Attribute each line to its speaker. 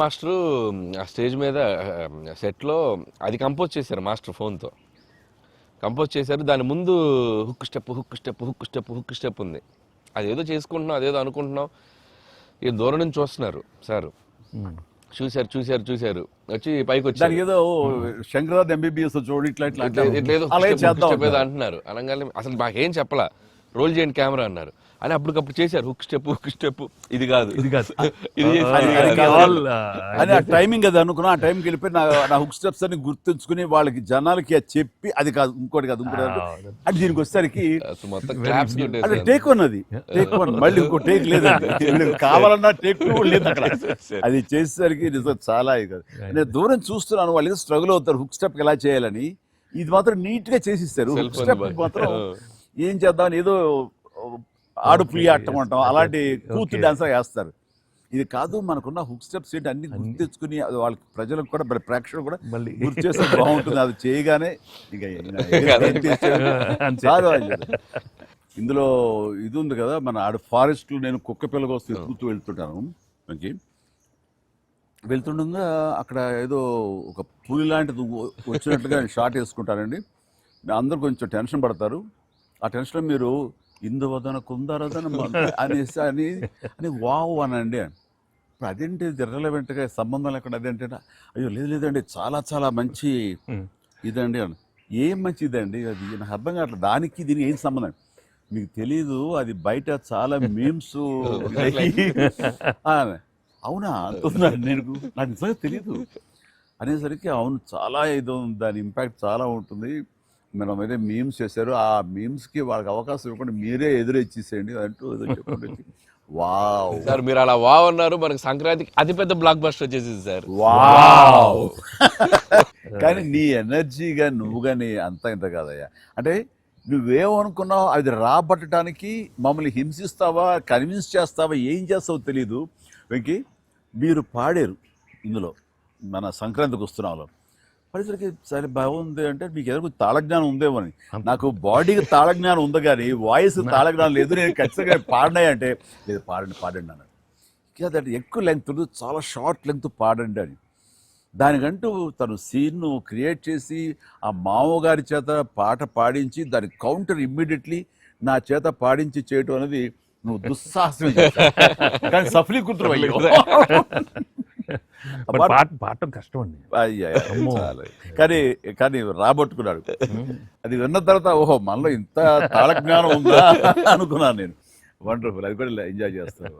Speaker 1: Master ఆ stage మీద సెట్లో అది కంపోజ్ చేశారు మాస్టర్ ఫోన్తో కంపోజ్ చేశారు. దాని ముందు hook step hook step hook step hook step ఉంది. అదేదో చేసుకుంటున్నాం, అదేదో అనుకుంటున్నాం. ఈ దూరం నుంచి చూస్తున్నారు సార్, చూశారు వచ్చి పైకి వచ్చి
Speaker 2: ఏదో శంకరాద్ ఎంబీబీఎస్ చూడు ఇట్లా
Speaker 1: ఇట్లేదో అంటున్నారు. అనగానే అసలు మాకేం చెప్పలా, రోల్ చేయండి కెమెరా అన్నారు. అని అప్పటికప్పుడు చేశారు హుక్ స్టెప్ ఇది కాదు ఇది
Speaker 2: అని ఆ టైమింగ్ అది అనుకున్నా. ఆ టైంకి వెళ్ళిపోయి నా హుక్ స్టెప్స్ అని గుర్తుంచుకుని వాళ్ళకి జనాలకి చెప్పి అది కాదు ఇంకోటి కాదు అంటే దీనికి వచ్చేసరికి అంటే టేక్ వన్, అది టేక్ వన్, మళ్ళీ ఇంకో టేక్ లేదండి, కావాలన్నా టేక్ టూ లేదు అక్కడ. అది చేసేసరికి నిజం చాలా ఇది. నేను దూరం చూస్తున్నాను, వాళ్ళు ఏదో స్ట్రగుల్ అవుతారు హుక్ స్టెప్ ఎలా చేయాలని. ఇది మాత్రం నీట్ గా చేసిస్తారు. హుక్ స్టెప్ మాత్రం ఏం చేద్దామని ఏదో ఆడు ప్రియ ఆటం అంటాం, అలాంటి కూతు డాన్స్ వేస్తారు. ఇది కాదు, మనకున్న హుక్ స్టెప్స్ ఏంటి అన్ని గుర్తు తెచ్చుకుని వాళ్ళకి ప్రజలకు కూడా ప్రేక్షకులు కూడా గుర్తు చేస్తే బాగుంటుంది. అది చేయగానే ఇందులో ఇది ఉంది కదా, మన ఆడు ఫారెస్ట్ లో నేను కుక్క పిల్లగా వస్తే ఎత్తుకుతూ వెళ్తుంటాను. మనకి వెళ్తుండగా అక్కడ ఏదో ఒక పులి లాంటిది వచ్చినట్లుగా షాట్ వేసుకుంటానండి. అందరూ కొంచెం టెన్షన్ పడతారు. ఆ టెన్షన్లో మీరు ఇందువదన కుందరదన అనేసి అని వావ్ అనండి. ఇప్పుడు అదేంటి ఇర్రెలవెంట్గా సంబంధం లేకుండా అదేంటే, అయ్యో లేదండి చాలా చాలా మంచి ఇదండి అని. ఏం మంచి ఇదండి అది నాకు అర్థం కావట్లేదు, దానికి దీనికి ఏం సంబంధం మీకు తెలీదు, అది బయట చాలా మీమ్స్. అవునా అంటున్నాను నేను, నాకు నిజంగా తెలీదు అనేసరికి అవును చాలా ఇది దాని ఇంపాక్ట్ చాలా ఉంటుంది. మనం ఏదో మీమ్స్ చేశారు, ఆ మీమ్స్కి వాళ్ళకి అవకాశం ఇవ్వకుండా మీరే ఎదురొచ్చేసేయండి అంటూ ఏదో చెప్పండి. వావ్
Speaker 1: సార్, మీరు అలా వావ్ అన్నారు, మనకి సంక్రాంతికి అతిపెద్ద బ్లాక్ బస్టర్ వచ్చేసింది సార్.
Speaker 2: వావ్ కానీ నీ ఎనర్జీగా నువ్వుగాని అంతా ఇంత కాదయ్యా. అంటే నువ్వేమనుకున్నావు అది రాబట్టడానికి మమ్మల్ని హింసిస్తావా, కన్విన్స్ చేస్తావా, ఏం చేస్తావో తెలీదు. వెంకీ మీరు పాడారు ఇందులో మన సంక్రాంతికి వస్తున్నాలో, పరిసరికి సరే బాగుంది అంటే మీకు ఏదో తాళజ్ఞానం ఉందేమో అని. నాకు బాడీకి తాళజ్ఞానం ఉంది కానీ వాయిస్ తాళజ్ఞానం లేదు. నేను ఖచ్చితంగా పాడినాయి అంటే లేదు పాడండి అన్నాడు. అంటే ఎక్కువ లెంగ్త్ చాలా షార్ట్ లెంగ్త్ పాడండి అని. దానికంటూ తను సీన్ను క్రియేట్ చేసి ఆ మామగారి చేత పాట పాడించి దాని కౌంటర్ ఇమ్మీడియట్లీ నా చేత పాడించి చేయటం అనేది నువ్వు దుస్సాహసం కానీ సఫలీకృతులు అయ్యో.
Speaker 3: పాడటం కష్టం అండి,
Speaker 2: కానీ రాబట్టుకున్నాడు. అది విన్న తర్వాత ఓహో మనలో ఇంత తాళజ్ఞానం ఉందా అనుకున్నాను నేను. వండర్ఫుల్, అది కూడా ఎంజాయ్ చేస్తాను.